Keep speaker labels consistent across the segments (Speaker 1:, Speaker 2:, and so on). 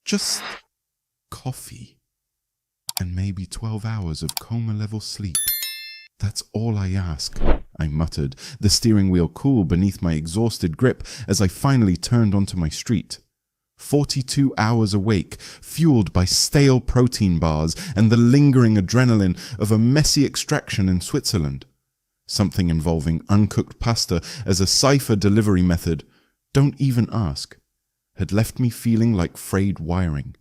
Speaker 1: Just coffee. And maybe 12 hours of coma-level sleep. That's all I ask, I muttered, the steering wheel cool beneath my exhausted grip as I finally turned onto my street. 42 hours awake, fueled by stale protein bars and the lingering adrenaline of a messy extraction in Switzerland. Something involving uncooked pasta as a cipher delivery method, don't even ask, had left me feeling like frayed wiring.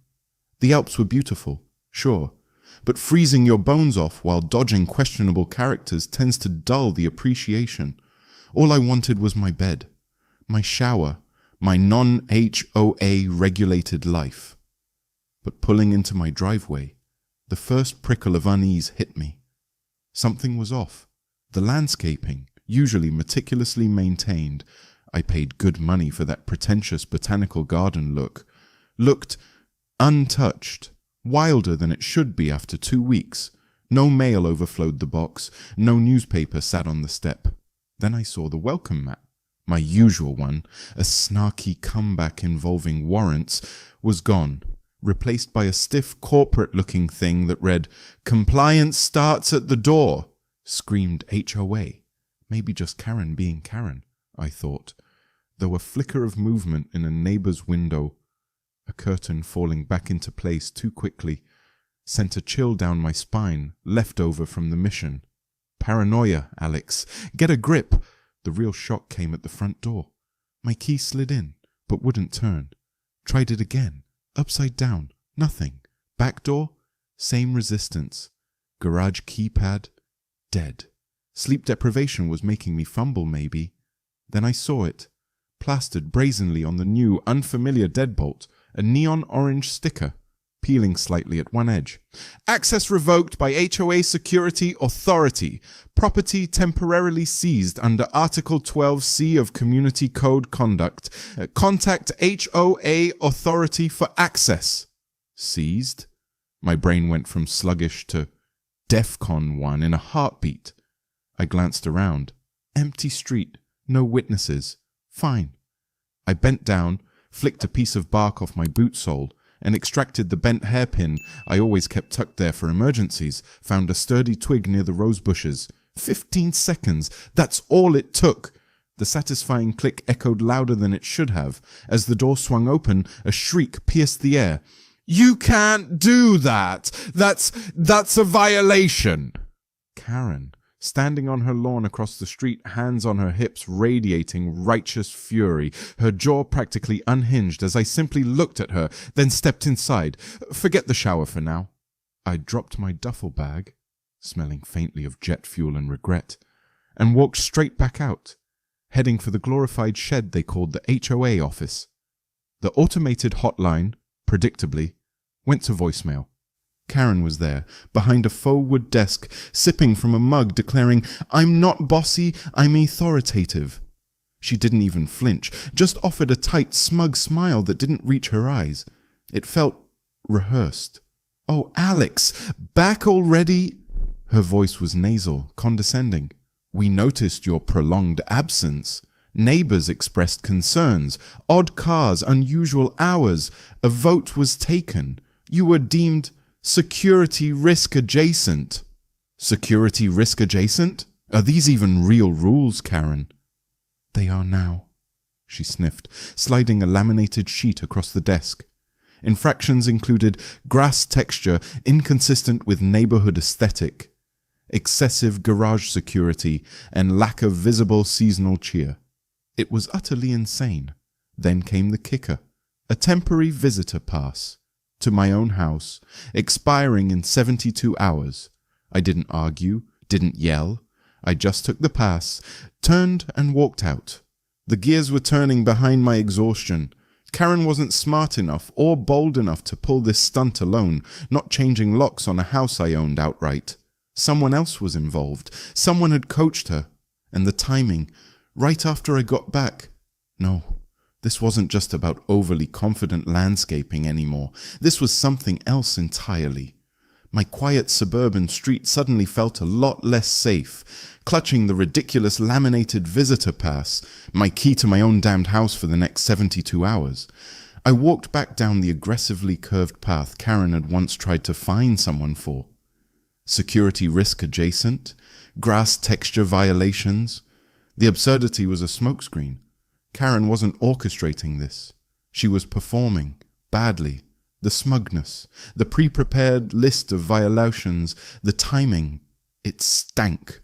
Speaker 1: The Alps were beautiful, sure, but freezing your bones off while dodging questionable characters tends to dull the appreciation. All I wanted was my bed, my shower, my non-HOA regulated life. But pulling into my driveway, the first prickle of unease hit me. Something was off. The landscaping, usually meticulously maintained, I paid good money for that pretentious botanical garden look, looked untouched, wilder than it should be after 2 weeks. No mail overflowed the box, no newspaper sat on the step. Then I saw the welcome mat. My usual one, a snarky comeback involving warrants, was gone, replaced by a stiff corporate-looking thing that read, "Compliance starts at the door," screamed HOA. Maybe just Karen being Karen, I thought, though a flicker of movement in a neighbor's window, a curtain falling back into place too quickly, sent a chill down my spine, left over from the mission. Paranoia, Alex. Get a grip. The real shock came at the front door. My key slid in, but wouldn't turn. Tried it again. Upside down. Nothing. Back door. Same resistance. Garage keypad. Dead. Sleep deprivation was making me fumble, maybe. Then I saw it. Plastered brazenly on the new, unfamiliar deadbolt. A neon orange sticker, peeling slightly at one edge. Access revoked by HOA Security Authority. Property temporarily seized under Article 12C of Community Code Conduct. Contact HOA Authority for access. Seized? My brain went from sluggish to DEFCON 1 in a heartbeat. I glanced around. Empty street. No witnesses. Fine. I bent down, flicked a piece of bark off my boot sole, and extracted the bent hairpin I always kept tucked there for emergencies, found a sturdy twig near the rose bushes. 15 seconds, that's all it took. The satisfying click echoed louder than it should have. As the door swung open, a shriek pierced the air. "You can't do that! That's a violation!" Karen, standing on her lawn across the street, hands on her hips, radiating righteous fury, her jaw practically unhinged as I simply looked at her, then stepped inside. Forget the shower for now. I dropped my duffel bag, smelling faintly of jet fuel and regret, and walked straight back out, heading for the glorified shed they called the HOA office. The automated hotline, predictably, went to voicemail. Karen was there, behind a faux wood desk, sipping from a mug, declaring, "I'm not bossy, I'm authoritative." She didn't even flinch, just offered a tight, smug smile that didn't reach her eyes. It felt rehearsed. "Oh, Alex, back already?" Her voice was nasal, condescending. "We noticed your prolonged absence. Neighbors expressed concerns. Odd cars, unusual hours. A vote was taken. You were deemed security risk adjacent." Security risk adjacent? Are these even real rules, Karen? "They are now," she sniffed, sliding a laminated sheet across the desk. Infractions included grass texture inconsistent with neighborhood aesthetic, excessive garage security, and lack of visible seasonal cheer. It was utterly insane. Then came the kicker, a temporary visitor pass to my own house, expiring in 72 hours. I didn't argue, didn't yell. I just took the pass, turned and walked out. The gears were turning behind my exhaustion. Karen wasn't smart enough or bold enough to pull this stunt alone, not changing locks on a house I owned outright. Someone else was involved. Someone had coached her. And the timing, right after I got back. No. This wasn't just about overly confident landscaping anymore. This was something else entirely. My quiet suburban street suddenly felt a lot less safe. Clutching the ridiculous laminated visitor pass, my key to my own damned house for the next 72 hours, I walked back down the aggressively curved path Karen had once tried to fine someone for. Security risk adjacent, grass texture violations. The absurdity was a smokescreen. Karen wasn't orchestrating this. She was performing, badly. The smugness, the pre-prepared list of violations, the timing. It stank.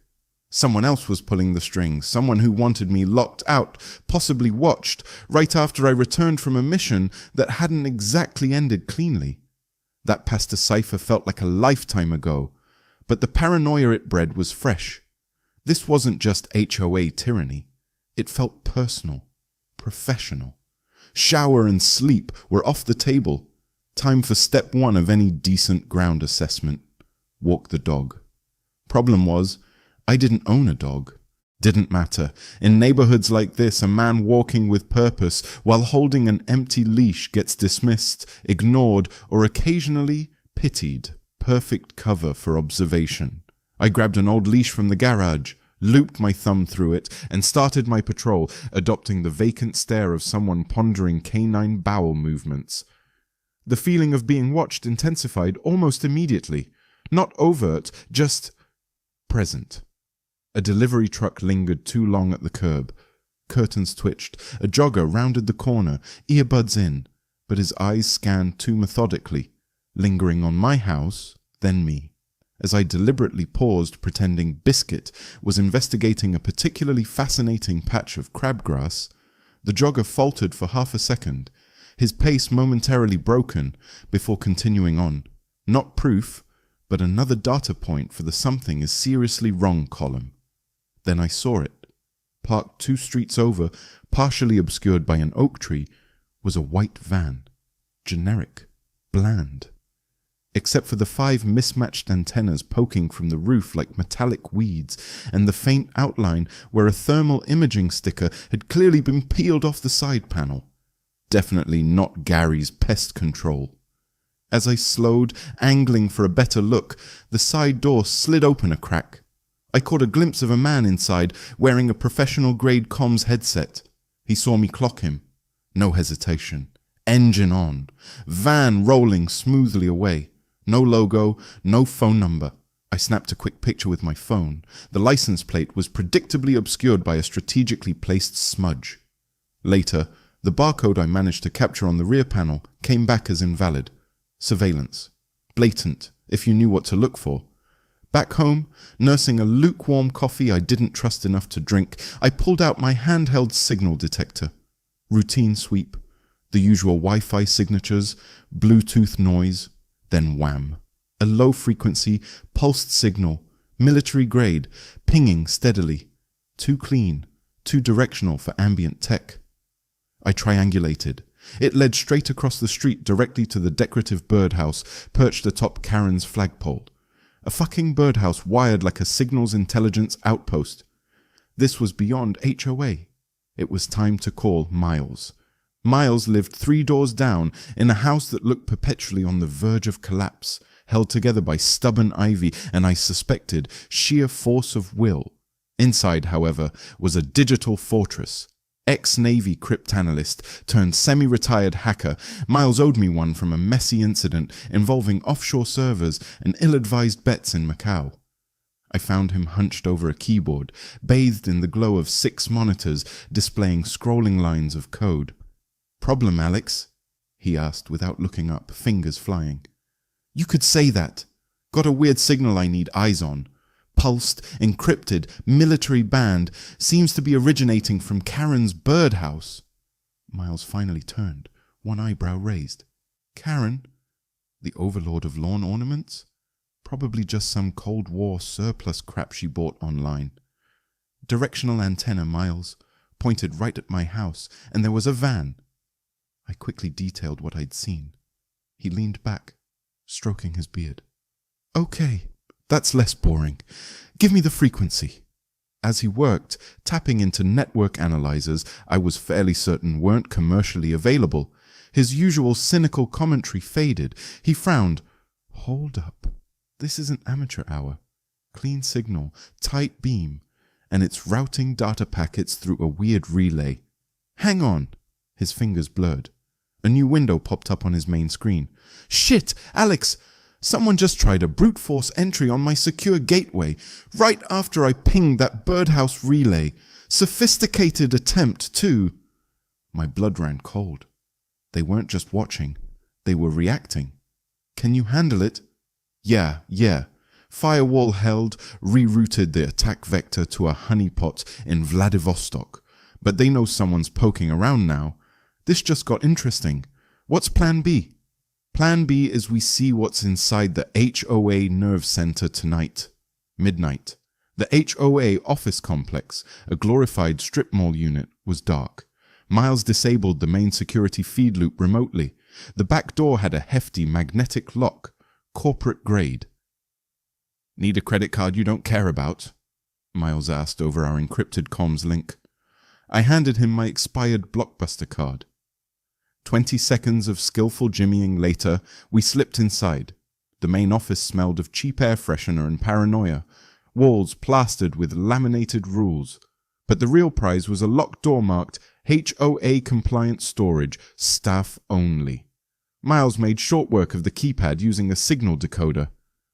Speaker 1: Someone else was pulling the strings, someone who wanted me locked out, possibly watched, right after I returned from a mission that hadn't exactly ended cleanly. That pasta cipher felt like a lifetime ago, but the paranoia it bred was fresh. This wasn't just HOA tyranny. It felt personal, professional. Shower and sleep were off the table. Time for step one of any decent ground assessment. Walk the dog. Problem was, I didn't own a dog. Didn't matter. In neighborhoods like this, a man walking with purpose while holding an empty leash gets dismissed, ignored, or occasionally pitied. Perfect cover for observation. I grabbed an old leash from the garage, looped my thumb through it, and started my patrol, adopting the vacant stare of someone pondering canine bowel movements. The feeling of being watched intensified almost immediately. Not overt, just present. A delivery truck lingered too long at the curb. Curtains twitched. A jogger rounded the corner, earbuds in, but his eyes scanned too methodically, lingering on my house, then me. As I deliberately paused, pretending Biscuit was investigating a particularly fascinating patch of crabgrass, the jogger faltered for half a second, his pace momentarily broken, before continuing on. Not proof, but another data point for the something is seriously wrong column. Then I saw it. Parked 2 streets over, partially obscured by an oak tree, was a white van. Generic. Bland. Except for the 5 mismatched antennas poking from the roof like metallic weeds, and the faint outline where a thermal imaging sticker had clearly been peeled off the side panel. Definitely not Gary's pest control. As I slowed, angling for a better look, the side door slid open a crack. I caught a glimpse of a man inside, wearing a professional-grade comms headset. He saw me clock him. No hesitation. Engine on. Van rolling smoothly away. No logo, no phone number. I snapped a quick picture with my phone. The license plate was predictably obscured by a strategically placed smudge. Later, the barcode I managed to capture on the rear panel came back as invalid. Surveillance. Blatant, if you knew what to look for. Back home, nursing a lukewarm coffee I didn't trust enough to drink, I pulled out my handheld signal detector. Routine sweep. The usual Wi-Fi signatures, Bluetooth noise, then wham. A low-frequency, pulsed signal, military grade, pinging steadily. Too clean, too directional for ambient tech. I triangulated. It led straight across the street directly to the decorative birdhouse perched atop Karen's flagpole. A fucking birdhouse wired like a signals intelligence outpost. This was beyond HOA. It was time to call Miles. Miles lived 3 doors down in a house that looked perpetually on the verge of collapse, held together by stubborn ivy and, I suspected, sheer force of will. Inside, however, was a digital fortress. Ex-Navy cryptanalyst turned semi-retired hacker, Miles owed me one from a messy incident involving offshore servers and ill-advised bets in Macau. I found him hunched over a keyboard, bathed in the glow of 6 monitors displaying scrolling lines of code. "Problem, Alex?" he asked without looking up, fingers flying. "You could say that. Got a weird signal I need eyes on. Pulsed, encrypted, military band, seems to be originating from Karen's birdhouse." Miles finally turned, one eyebrow raised. "Karen? The overlord of lawn ornaments? Probably just some Cold War surplus crap she bought online. Directional antenna, Miles, pointed right at my house, and there was a van." I quickly detailed what I'd seen. He leaned back, stroking his beard. "Okay. That's less boring. Give me the frequency." As he worked, tapping into network analyzers I was fairly certain weren't commercially available, his usual cynical commentary faded. He frowned. "Hold up. This isn't amateur hour. Clean signal, tight beam, and it's routing data packets through a weird relay. Hang on." His fingers blurred. A new window popped up on his main screen. Shit, Alex! Someone just tried a brute force entry on my secure gateway, right after I pinged that birdhouse relay. Sophisticated attempt, too. My blood ran cold. They weren't just watching. They were reacting. Can you handle it? Yeah. Firewall held, rerouted the attack vector to a honeypot in Vladivostok. But they know someone's poking around now. This just got interesting. What's plan B? Plan B is we see what's inside the HOA nerve center tonight. Midnight. The HOA office complex, a glorified strip mall unit, was dark. Miles disabled the main security feed loop remotely. The back door had a hefty magnetic lock, corporate grade. Need a credit card you don't care about? Miles asked over our encrypted comms link. I handed him my expired Blockbuster card. 20 seconds of skillful jimmying later, we slipped inside. The main office smelled of cheap air freshener and paranoia, walls plastered with laminated rules. But the real prize was a locked door marked HOA compliant storage, staff only. Miles made short work of the keypad using a signal decoder.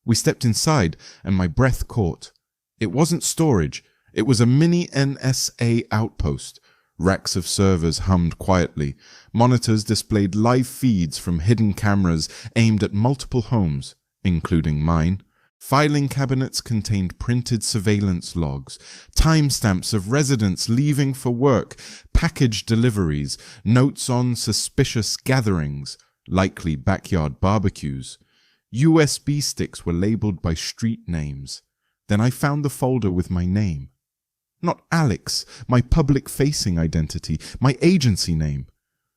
Speaker 1: We stepped inside and my breath caught. It wasn't storage, it was a mini NSA outpost. Racks of servers hummed quietly. Monitors displayed live feeds from hidden cameras aimed at multiple homes, including mine. Filing cabinets contained printed surveillance logs, timestamps of residents leaving for work, package deliveries, notes on suspicious gatherings, likely backyard barbecues. USB sticks were labeled by street names. Then I found the folder with my name. Not Alex, my public-facing identity, my agency name.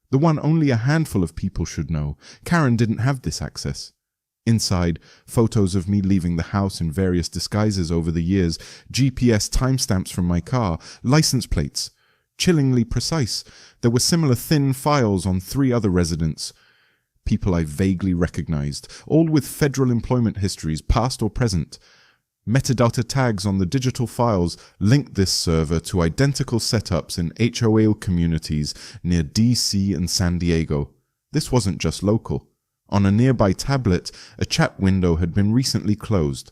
Speaker 1: The one only a handful of people should know. Karen didn't have this access. Inside, photos of me leaving the house in various disguises over the years, GPS timestamps from my car, license plates. Chillingly precise. There were similar thin files on 3 other residents. People I vaguely recognized, all with federal employment histories, past or present. Metadata tags on the digital files linked this server to identical setups in HOA communities near DC and San Diego. This wasn't just local. On a nearby tablet, a chat window had been recently closed.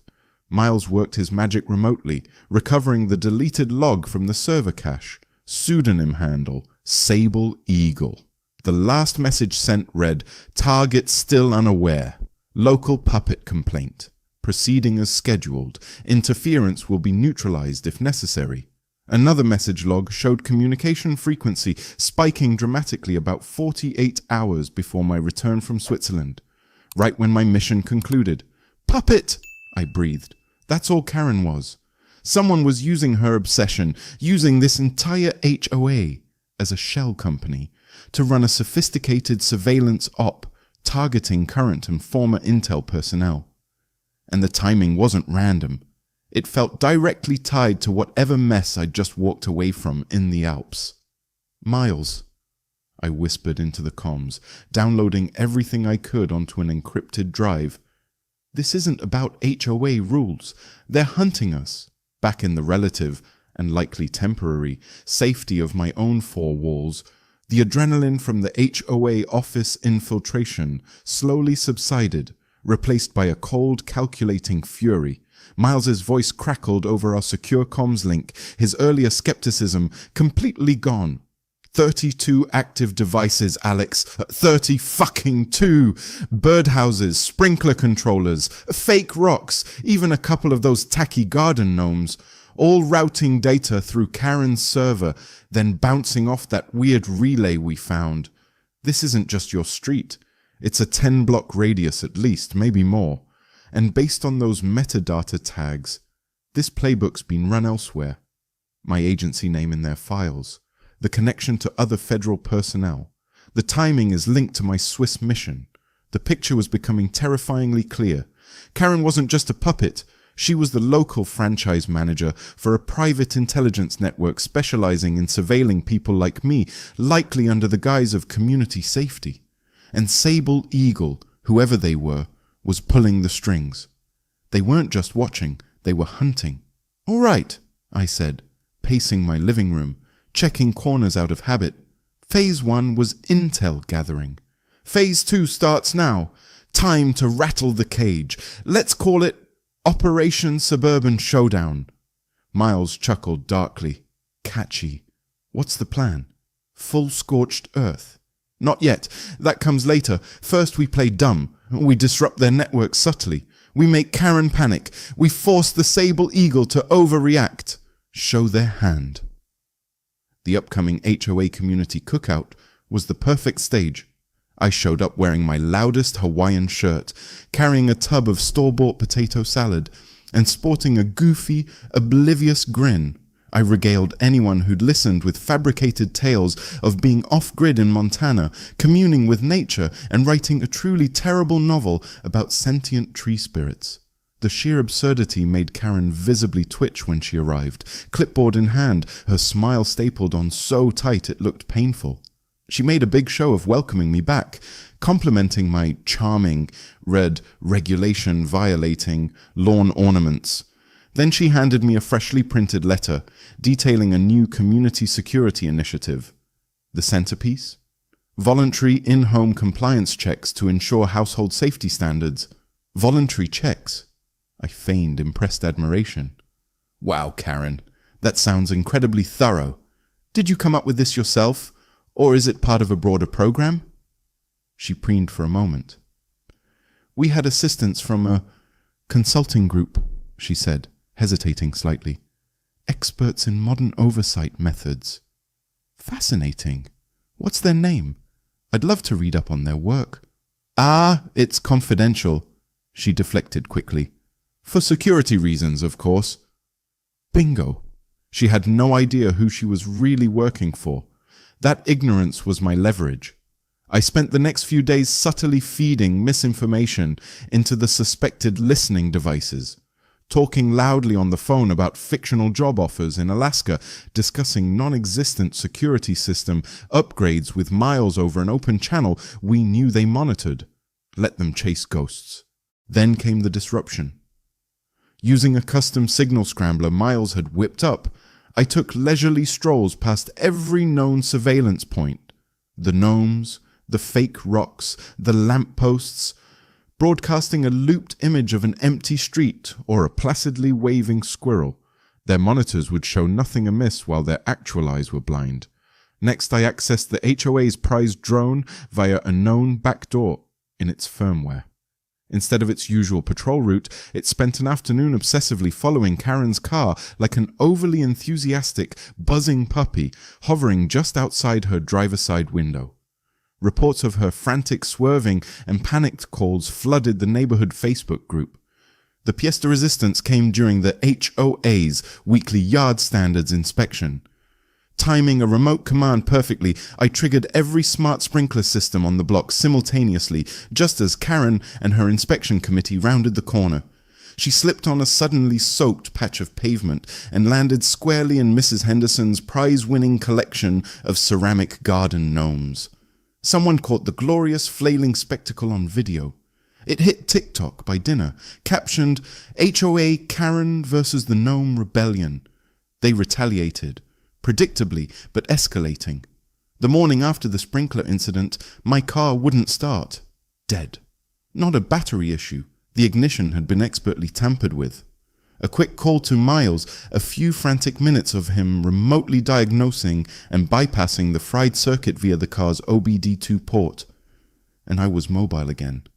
Speaker 1: Miles worked his magic remotely, recovering the deleted log from the server cache. Pseudonym handle, Sable Eagle. The last message sent read, "Target still unaware. Local puppet complaint. Proceeding as scheduled. Interference will be neutralized if necessary." Another message log showed communication frequency spiking dramatically about 48 hours before my return from Switzerland, right when my mission concluded. "Puppet!" I breathed. That's all Karen was. Someone was using her obsession, using this entire HOA as a shell company, to run a sophisticated surveillance op targeting current and former Intel personnel. And the timing wasn't random. It felt directly tied to whatever mess I'd just walked away from in the Alps. "Miles," I whispered into the comms, downloading everything I could onto an encrypted drive. "This isn't about HOA rules. They're hunting us, back in the relative, and likely temporary, safety of my own 4 walls. The adrenaline from the HOA office infiltration slowly subsided, replaced by a cold, calculating fury. Miles's voice crackled over our secure comms link, his earlier skepticism completely gone. 32 active devices, Alex. 32! Birdhouses, sprinkler controllers, fake rocks, even a couple of those tacky garden gnomes, all routing data through Karen's server, then bouncing off that weird relay we found. This isn't just your street. It's a 10-block radius at least, maybe more. And based on those metadata tags, this playbook's been run elsewhere. My agency name in their files, the connection to other federal personnel. The timing is linked to my Swiss mission. The picture was becoming terrifyingly clear. Karen wasn't just a puppet. She was the local franchise manager for a private intelligence network specializing in surveilling people like me, likely under the guise of community safety. And Sable Eagle, whoever they were, was pulling the strings. They weren't just watching, they were hunting. "All right," I said, pacing my living room, checking corners out of habit. Phase 1 was intel gathering. Phase 2 starts now. Time to rattle the cage. Let's call it Operation Suburban Showdown. Miles chuckled darkly. Catchy. What's the plan? Full scorched earth? Not yet. That comes later. First we play dumb. We disrupt their network subtly. We make Karen panic. We force the Sable Eagle to overreact. Show their hand. The upcoming HOA community cookout was the perfect stage. I showed up wearing my loudest Hawaiian shirt, carrying a tub of store-bought potato salad, and sporting a goofy, oblivious grin. I regaled anyone who'd listened with fabricated tales of being off-grid in Montana, communing with nature, and writing a truly terrible novel about sentient tree spirits. The sheer absurdity made Karen visibly twitch when she arrived, clipboard in hand, her smile stapled on so tight it looked painful. She made a big show of welcoming me back, complimenting my charming, red, regulation-violating lawn ornaments. Then she handed me a freshly printed letter detailing a new community security initiative. The centerpiece? Voluntary in-home compliance checks to ensure household safety standards. Voluntary checks? I feigned impressed admiration. Wow, Karen, that sounds incredibly thorough. Did you come up with this yourself? Or is it part of a broader program? She preened for a moment. We had assistance from a consulting group, she said, hesitating slightly. Experts in modern oversight methods. Fascinating. What's their name? I'd love to read up on their work. Ah, it's confidential, she deflected quickly. For security reasons, of course. Bingo. She had no idea who she was really working for. That ignorance was my leverage. I spent the next few days subtly feeding misinformation into the suspected listening devices, talking loudly on the phone about fictional job offers in Alaska, discussing non-existent security system upgrades with Miles over an open channel we knew they monitored. Let them chase ghosts. Then came the disruption. Using a custom signal scrambler Miles had whipped up, I took leisurely strolls past every known surveillance point. The gnomes, the fake rocks, the lampposts, broadcasting a looped image of an empty street or a placidly waving squirrel. Their monitors would show nothing amiss while their actual eyes were blind. Next I accessed the HOA's prized drone via a known backdoor in its firmware. Instead of its usual patrol route, it spent an afternoon obsessively following Karen's car like an overly enthusiastic, buzzing puppy hovering just outside her driver's side window. Reports of her frantic swerving and panicked calls flooded the neighborhood Facebook group. The pièce de résistance came during the HOA's weekly yard standards inspection. Timing a remote command perfectly, I triggered every smart sprinkler system on the block simultaneously, just as Karen and her inspection committee rounded the corner. She slipped on a suddenly soaked patch of pavement and landed squarely in Mrs. Henderson's prize-winning collection of ceramic garden gnomes. Someone caught the glorious flailing spectacle on video. It hit TikTok by dinner, captioned HOA Karen versus the Gnome Rebellion. They retaliated. Predictably, but escalating. The morning after the sprinkler incident, my car wouldn't start. Dead. Not a battery issue. The ignition had been expertly tampered with. A quick call to Miles, a few frantic minutes of him remotely diagnosing and bypassing the fried circuit via the car's OBD2 port. And I was mobile again.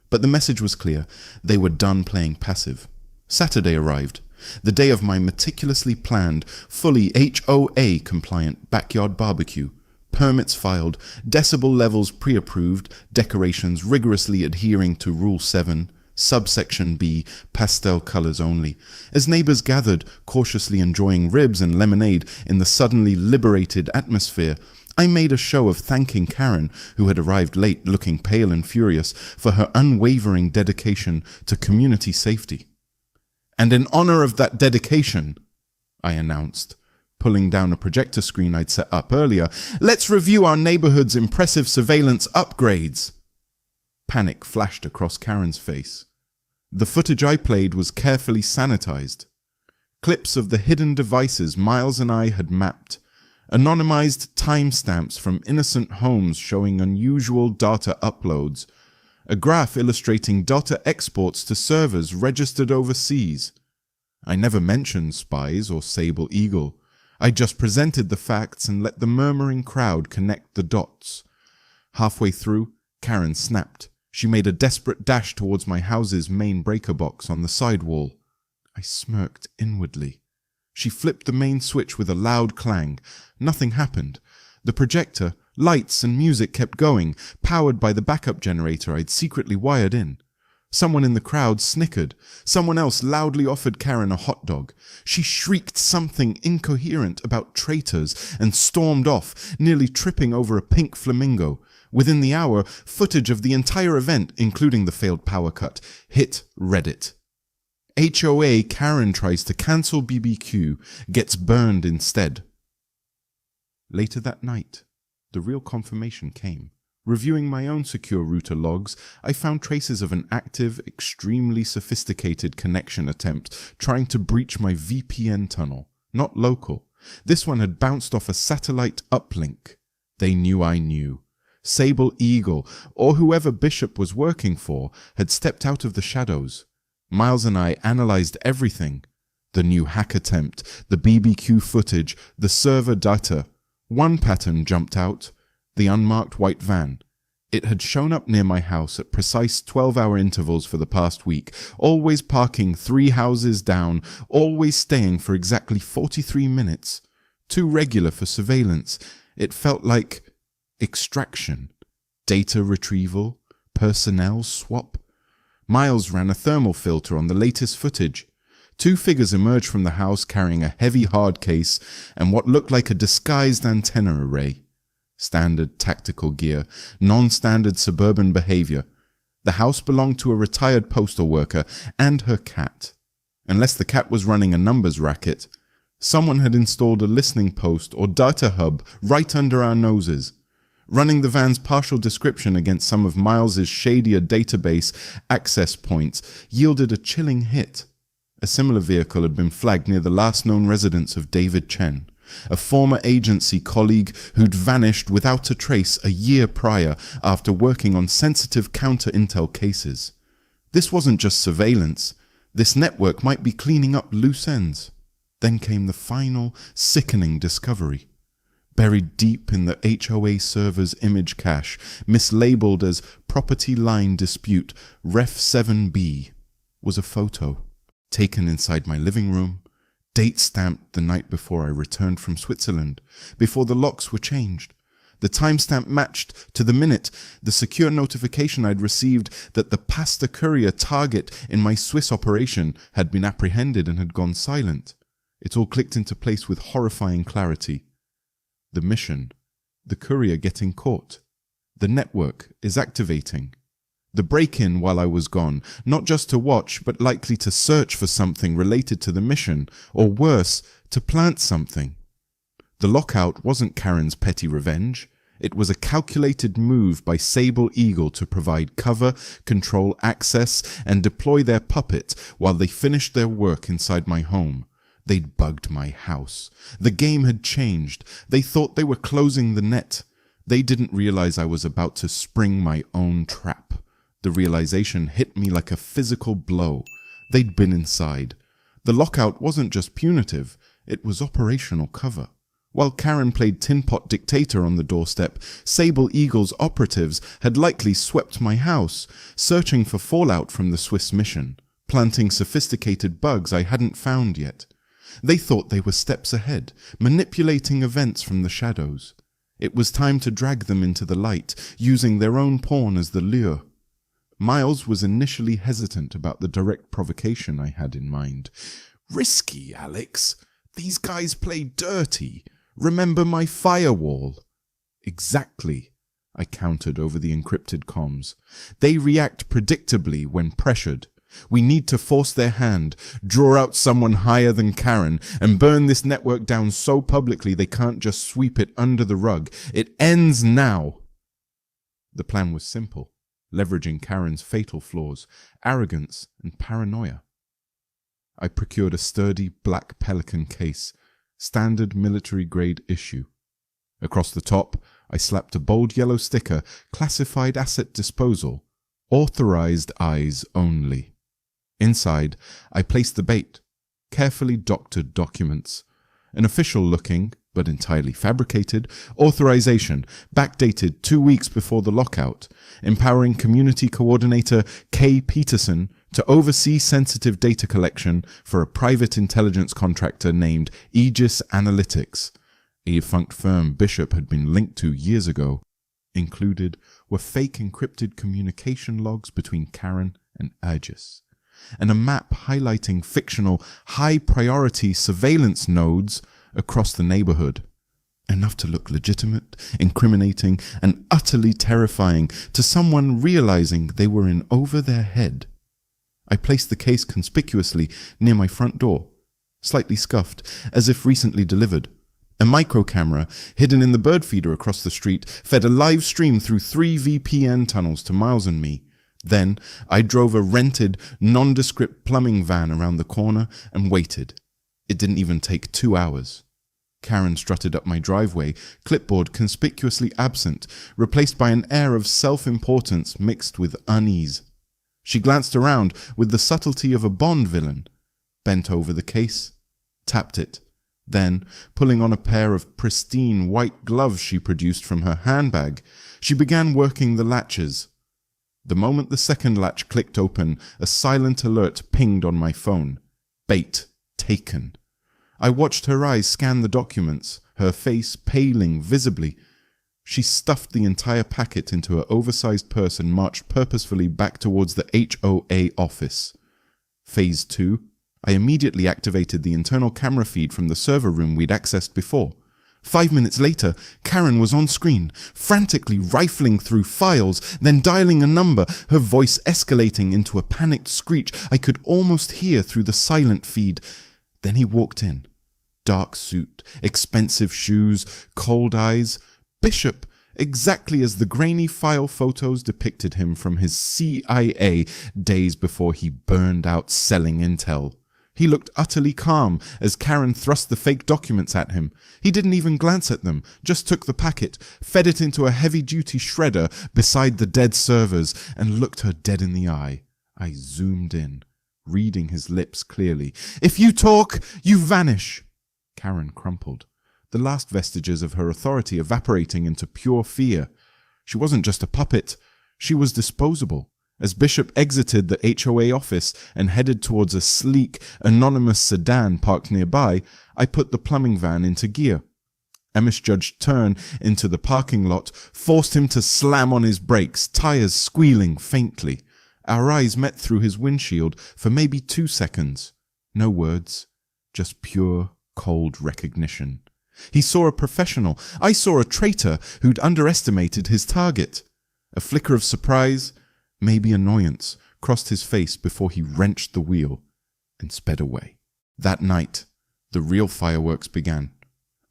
Speaker 1: But the message was clear. They were done playing passive. Saturday arrived. The day of my meticulously planned, fully HOA compliant backyard barbecue. Permits filed, decibel levels pre-approved, decorations rigorously adhering to Rule 7, subsection B, pastel colors only. As neighbors gathered, cautiously enjoying ribs and lemonade in the suddenly liberated atmosphere, I made a show of thanking Karen, who had arrived late looking pale and furious, for her unwavering dedication to community safety. And in honor of that dedication, I announced, pulling down a projector screen I'd set up earlier, let's review our neighborhood's impressive surveillance upgrades. Panic flashed across Karen's face. The footage I played was carefully sanitized. Clips of the hidden devices Miles and I had mapped. Anonymized timestamps from innocent homes showing unusual data uploads. A graph illustrating data exports to servers registered overseas. I never mentioned spies or Sable Eagle. I just presented the facts and let the murmuring crowd connect the dots. Halfway through, Karen snapped. She made a desperate dash towards my house's main breaker box on the side wall. I smirked inwardly. She flipped the main switch with a loud clang. Nothing happened. The projector, lights and music kept going, powered by the backup generator I'd secretly wired in. Someone in the crowd snickered. Someone else loudly offered Karen a hot dog. She shrieked something incoherent about traitors and stormed off, nearly tripping over a pink flamingo. Within the hour, footage of the entire event, including the failed power cut, hit Reddit. HOA Karen tries to cancel BBQ, gets burned instead. Later that night, the real confirmation came. Reviewing my own secure router logs, I found traces of an active, extremely sophisticated connection attempt trying to breach my VPN tunnel. Not local. This one had bounced off a satellite uplink. They knew I knew. Sable Eagle, or whoever Bishop was working for, had stepped out of the shadows. Miles and I analyzed everything. The new hack attempt, the BBQ footage, the server data. One pattern jumped out. The unmarked white van. It had shown up near my house at precise 12-hour intervals for the past week, always parking 3 houses down, always staying for exactly 43 minutes. Too regular for surveillance. It felt like extraction, data retrieval, personnel swap. Miles ran a thermal filter on the latest footage. 2 figures emerged from the house carrying a heavy hard case and what looked like a disguised antenna array. Standard tactical gear, non-standard suburban behavior. The house belonged to a retired postal worker and her cat. Unless the cat was running a numbers racket, someone had installed a listening post or data hub right under our noses. Running the van's partial description against some of Miles's shadier database access points yielded a chilling hit. A similar vehicle had been flagged near the last known residence of David Chen, a former agency colleague who'd vanished without a trace a year prior after working on sensitive counter-intel cases. This wasn't just surveillance. This network might be cleaning up loose ends. Then came the final, sickening discovery. Buried deep in the HOA server's image cache, mislabeled as Property Line Dispute Ref 7B, was a photo taken inside my living room, date stamped the night before I returned from Switzerland, before the locks were changed. The timestamp matched to the minute the secure notification I'd received that the pasta courier target in my Swiss operation had been apprehended and had gone silent. It all clicked into place with horrifying clarity. The mission, the courier getting caught. The network is activating. The break-in while I was gone, not just to watch, but likely to search for something related to the mission, or worse, to plant something. The lockout wasn't Karen's petty revenge. It was a calculated move by Sable Eagle to provide cover, control access, and deploy their puppet while they finished their work inside my home. They'd bugged my house. The game had changed. They thought they were closing the net. They didn't realize I was about to spring my own trap. The realization hit me like a physical blow. They'd been inside. The lockout wasn't just punitive, it was operational cover. While Karen played tin pot dictator on the doorstep, Sable Eagle's operatives had likely swept my house, searching for fallout from the Swiss mission, planting sophisticated bugs I hadn't found yet. They thought they were steps ahead, manipulating events from the shadows. It was time to drag them into the light, using their own pawn as the lure. Miles was initially hesitant about the direct provocation I had in mind. Risky, Alex. These guys play dirty. Remember my firewall. Exactly, I countered over the encrypted comms. They react predictably when pressured. We need to force their hand, draw out someone higher than Karen, and burn this network down so publicly they can't just sweep it under the rug. It ends now. The plan was simple. Leveraging Karen's fatal flaws, arrogance, and paranoia. I procured a sturdy black Pelican case, standard military-grade issue, Across the top, I slapped a bold yellow sticker, classified asset disposal, authorized eyes only. Inside, I placed the bait, carefully doctored documents, an official-looking, but entirely fabricated, authorization backdated 2 weeks before the lockout, empowering Community Coordinator Kay Peterson to oversee sensitive data collection for a private intelligence contractor named Aegis Analytics, a defunct firm Bishop had been linked to years ago. Included were fake encrypted communication logs between Karen and Aegis, and a map highlighting fictional high-priority surveillance nodes across the neighborhood. Enough to look legitimate, incriminating, and utterly terrifying to someone realizing they were in over their head. I placed the case conspicuously near my front door, slightly scuffed, as if recently delivered. A micro camera, hidden in the bird feeder across the street, fed a live stream through 3 VPN tunnels to Miles and me. Then I drove a rented, nondescript plumbing van around the corner and waited. It didn't even take 2 hours. Karen strutted up my driveway, clipboard conspicuously absent, replaced by an air of self-importance mixed with unease. She glanced around with the subtlety of a Bond villain, bent over the case, tapped it. Then, pulling on a pair of pristine white gloves she produced from her handbag, she began working the latches. The moment the second latch clicked open, a silent alert pinged on my phone. Bait taken. I watched her eyes scan the documents, her face paling visibly. She stuffed the entire packet into her oversized purse and marched purposefully back towards the HOA office. Phase 2. I immediately activated the internal camera feed from the server room we'd accessed before. 5 minutes later, Karen was on screen, frantically rifling through files, then dialing a number, her voice escalating into a panicked screech I could almost hear through the silent feed. Then he walked in. Dark suit, expensive shoes, cold eyes. Bishop, exactly as the grainy file photos depicted him from his CIA days before he burned out selling intel. He looked utterly calm as Karen thrust the fake documents at him. He didn't even glance at them, just took the packet, fed it into a heavy-duty shredder beside the dead servers, and looked her dead in the eye. I zoomed in, reading his lips clearly. "If you talk, you vanish." Karen crumpled, the last vestiges of her authority evaporating into pure fear. She wasn't just a puppet, she was disposable. As Bishop exited the HOA office and headed towards a sleek, anonymous sedan parked nearby, I put the plumbing van into gear. A misjudged turn into the parking lot forced him to slam on his brakes, tires squealing faintly. Our eyes met through his windshield for maybe 2 seconds. No words, just pure, cold recognition. He saw a professional. I saw a traitor who'd underestimated his target. A flicker of surprise, maybe annoyance, crossed his face before he wrenched the wheel and sped away. That night, the real fireworks began.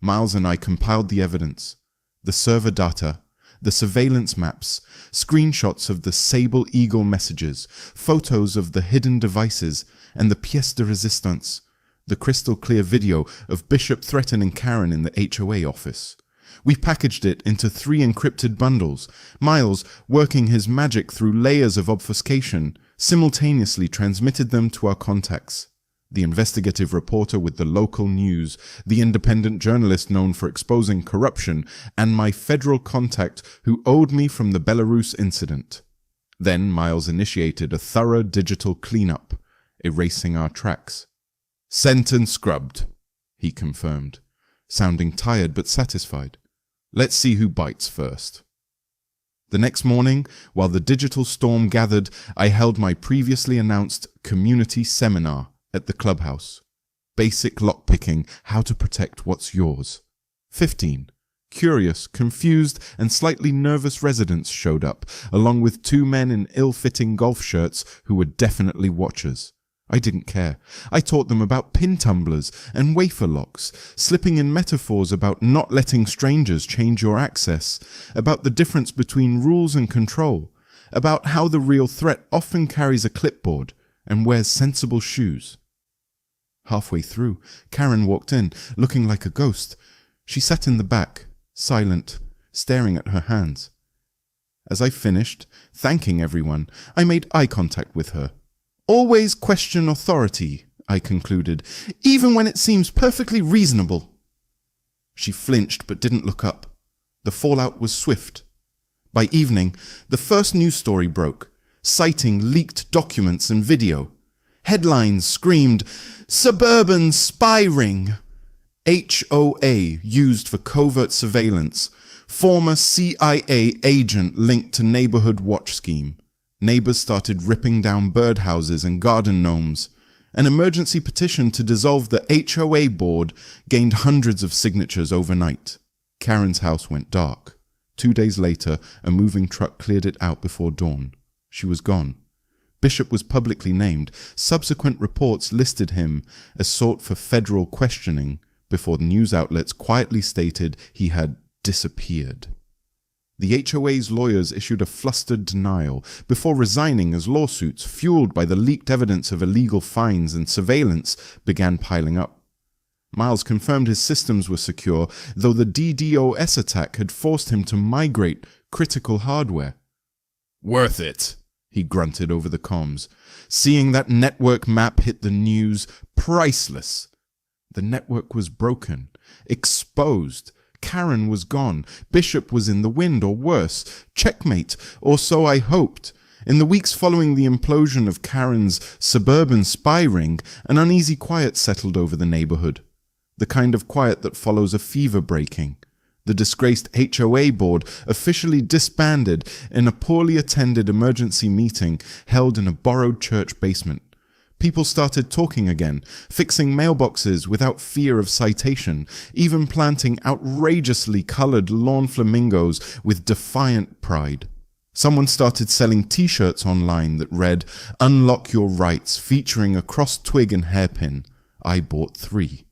Speaker 1: Miles and I compiled the evidence, the server data, the surveillance maps, screenshots of the Sable Eagle messages, photos of the hidden devices, and the pièce de résistance, the crystal-clear video of Bishop threatening Karen in the HOA office. We packaged it into 3 encrypted bundles, Miles working his magic through layers of obfuscation, simultaneously transmitted them to our contacts. The investigative reporter with the local news, the independent journalist known for exposing corruption, and my federal contact who owed me from the Belarus incident. Then Miles initiated a thorough digital cleanup, erasing our tracks. "Sent and scrubbed," he confirmed, sounding tired but satisfied. "Let's see who bites first." The next morning, while the digital storm gathered, I held my previously announced community seminar at the clubhouse. Basic lockpicking, how to protect what's yours. 15 curious, confused, and slightly nervous residents showed up, along with 2 men in ill-fitting golf shirts who were definitely watchers. I didn't care. I taught them about pin tumblers and wafer locks, slipping in metaphors about not letting strangers change your access, about the difference between rules and control, about how the real threat often carries a clipboard and wears sensible shoes. Halfway through, Karen walked in, looking like a ghost. She sat in the back, silent, staring at her hands. As I finished, thanking everyone, I made eye contact with her. "Always question authority," I concluded, "even when it seems perfectly reasonable." She flinched but didn't look up. The fallout was swift. By evening, the first news story broke, citing leaked documents and video. Headlines screamed, "Suburban spy ring. HOA used for covert surveillance. Former CIA agent linked to neighborhood watch scheme." Neighbors started ripping down birdhouses and garden gnomes. An emergency petition to dissolve the HOA board gained hundreds of signatures overnight. Karen's house went dark. 2 days later, a moving truck cleared it out before dawn. She was gone. Bishop was publicly named. Subsequent reports listed him as sought for federal questioning before the news outlets quietly stated he had disappeared. The HOA's lawyers issued a flustered denial before resigning as lawsuits, fueled by the leaked evidence of illegal fines and surveillance, began piling up. Miles confirmed his systems were secure, though the DDoS attack had forced him to migrate critical hardware. "Worth it," he grunted over the comms. "Seeing that network map hit the news, priceless." The network was broken, exposed. Karen was gone. Bishop was in the wind, or worse, checkmate, or so I hoped. In the weeks following the implosion of Karen's suburban spy ring, an uneasy quiet settled over the neighborhood. The kind of quiet that follows a fever breaking. The disgraced HOA board officially disbanded in a poorly attended emergency meeting held in a borrowed church basement. People started talking again, fixing mailboxes without fear of citation, even planting outrageously colored lawn flamingos with defiant pride. Someone started selling t-shirts online that read, "Unlock Your Rights," featuring a crossed twig and hairpin. I bought 3.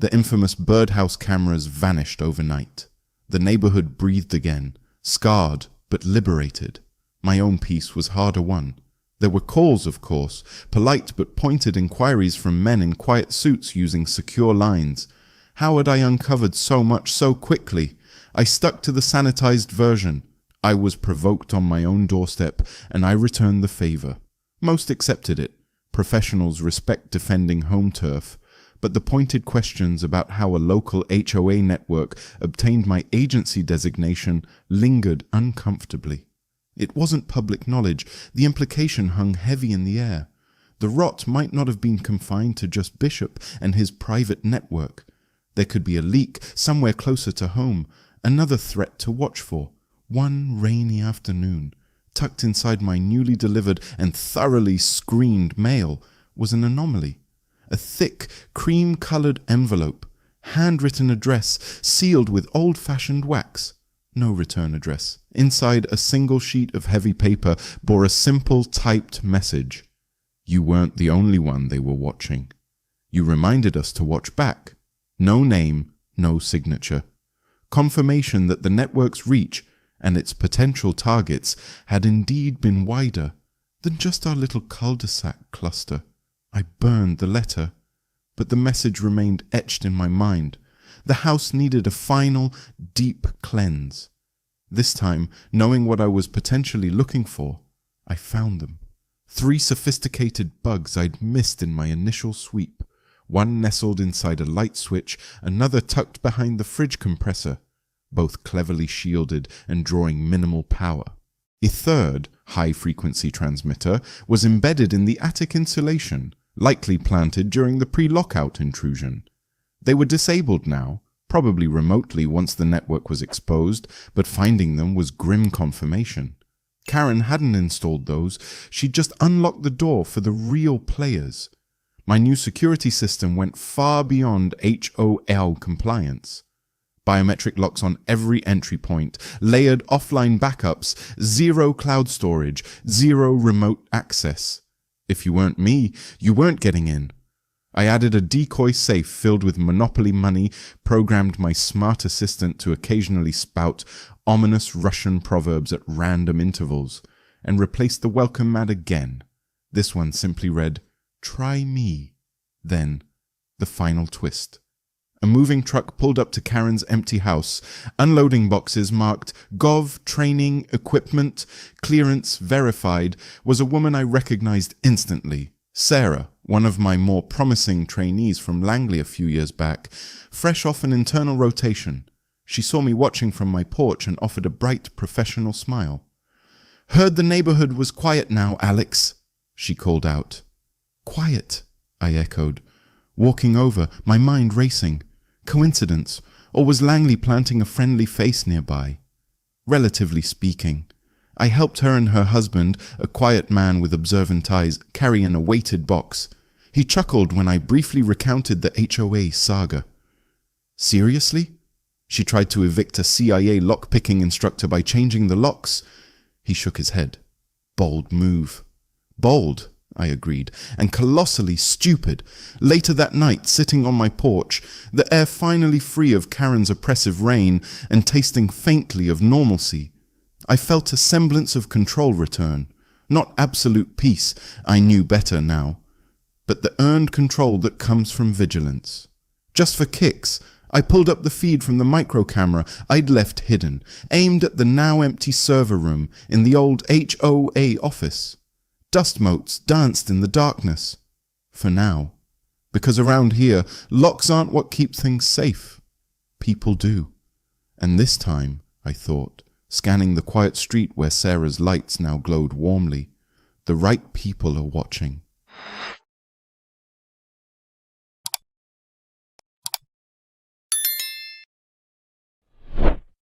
Speaker 1: The infamous birdhouse cameras vanished overnight. The neighborhood breathed again, scarred but liberated. My own peace was harder won. There were calls, of course, polite but pointed inquiries from men in quiet suits using secure lines. How had I uncovered so much so quickly? I stuck to the sanitized version. I was provoked on my own doorstep, and I returned the favor. Most accepted it. Professionals respect defending home turf. But the pointed questions about how a local HOA network obtained my agency designation lingered uncomfortably. It wasn't public knowledge. The implication hung heavy in the air. The rot might not have been confined to just Bishop and his private network. There could be a leak somewhere closer to home, another threat to watch for. One rainy afternoon, tucked inside my newly delivered and thoroughly screened mail, was an anomaly. A thick, cream-colored envelope, handwritten address sealed with old-fashioned wax. No return address. Inside, a single sheet of heavy paper bore a simple typed message. You weren't the only one they were watching. You reminded us to watch back. No name, no signature. Confirmation that the network's reach and its potential targets had indeed been wider than just our little cul-de-sac cluster. I burned the letter, but the message remained etched in my mind. The house needed a final, deep cleanse. This time, knowing what I was potentially looking for, I found them. 3 sophisticated bugs I'd missed in my initial sweep. One nestled inside a light switch, another tucked behind the fridge compressor, both cleverly shielded and drawing minimal power. A third, high-frequency transmitter was embedded in the attic insulation, likely planted during the pre-lockout intrusion. They were disabled now, probably remotely once the network was exposed, but finding them was grim confirmation. Karen hadn't installed those, she'd just unlocked the door for the real players. My new security system went far beyond HOL compliance. Biometric locks on every entry point, layered offline backups, 0 cloud storage, 0 remote access. If you weren't me, you weren't getting in. I added a decoy safe filled with Monopoly money, programmed my smart assistant to occasionally spout ominous Russian proverbs at random intervals, and replaced the welcome mat again. This one simply read, "Try me." Then, the final twist. a moving truck pulled up to Karen's empty house. Unloading boxes marked Gov, Training, Equipment, Clearance, Verified was a woman I recognized instantly. Sarah, one of my more promising trainees from Langley a few years back, fresh off an internal rotation. She saw me watching from my porch and offered a bright, professional smile. "Heard the neighborhood was quiet now, Alex," she called out. "Quiet," I echoed, walking over, my mind racing. Coincidence, or was Langley planting a friendly face nearby? Relatively speaking. I helped her and her husband, a quiet man with observant eyes, carry in a weighted box. He chuckled when I briefly recounted the HOA saga. "Seriously?" She tried to evict a CIA lockpicking instructor by changing the locks. He shook his head. Bold move. Bold, I agreed, and colossally stupid. Later that night, sitting on my porch, the air finally free of Karen's oppressive reign and tasting faintly of normalcy, I felt a semblance of control return. Not absolute peace, I knew better now, but the earned control that comes from vigilance. Just for kicks, I pulled up the feed from the micro camera I'd left hidden, aimed at the now empty server room in the old HOA office. Dust motes danced in the darkness. For now. Because around here, locks aren't what keep things safe. People do. And this time, I thought, scanning the quiet street where Sarah's lights now glowed warmly, the right people are watching.